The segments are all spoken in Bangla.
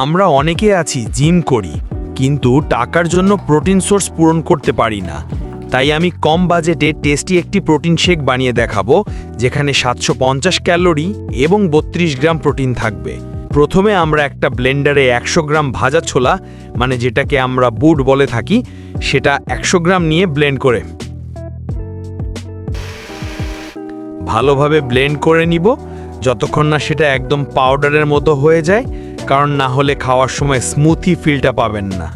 আমরা অনেকে আছি জিম করি, কিন্তু টাকার জন্য প্রোটিন সোর্স পূরণ করতে পারি না। তাই আমি কম বাজেটে টেস্টি একটি প্রোটিন শেক বানিয়ে দেখাবো, যেখানে 750 ক্যালোরি এবং 32 গ্রাম প্রোটিন থাকবে। প্রথমে আমরা একটা ব্লেন্ডারে 100 গ্রাম ভাজা ছোলা, মানে যেটাকে আমরা বুট বলে থাকি, সেটা 100 গ্রাম নিয়ে ব্লেন্ড করে ভালোভাবে ব্লেন্ড করে নিব, যতক্ষণ না সেটা একদম পাউডারের মতো হয়ে যায়, কারণ না হলে খাওয়ার সময় স্মুথি ফিলটা পাবেন না।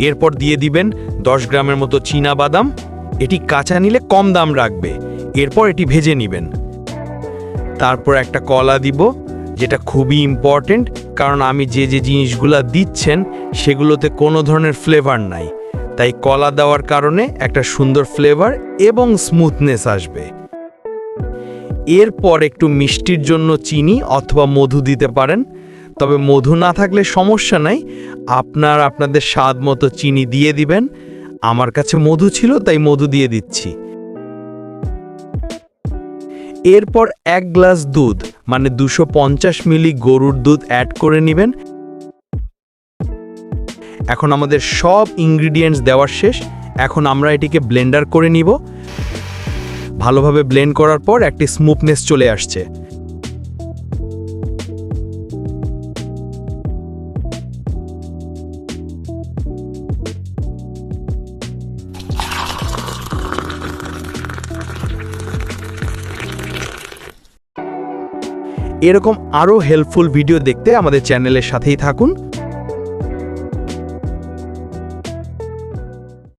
এরপর দিয়ে দিবেন 10 গ্রামের মতো চীনা বাদাম। এটি কাঁচা নিলে কম দাম রাখবে। এরপর এটি ভেজে নেবেন। তারপর একটা কলা দিব, যেটা খুবই ইম্পর্টেন্ট, কারণ আমি যে জিনিসগুলো দিচ্ছেন সেগুলোতে কোনো ধরনের ফ্লেভার নাই। তাই কলা দেওয়ার কারণে একটা সুন্দর ফ্লেভার এবং স্মুথনেস আসবে। এরপর একটু মিষ্টির জন্য চিনি অথবা মধু দিতে পারেন, তবে মধু না থাকলে সমস্যা নাই, আপনাদের স্বাদ মতো চিনি দিয়ে দিবেন। আমার কাছে মধু ছিল তাই মধু দিয়ে দিচ্ছি। এরপর 1 গ্লাস দুধ, মানে 250 মিলি গরুর দুধ অ্যাড করে নেবেন। এখন আমাদের সব ইনগ্রিডিয়েন্টস দেওয়ার শেষ। এখন আমরা এটিকে ব্লেন্ডার করে নিব। ভালোভাবে ব্লেন্ড করার পর একটি স্মুথনেস চলে আসছে। এরকম আরও হেল্পফুল ভিডিও দেখতে আমাদের চ্যানেলের সাথেই থাকুন।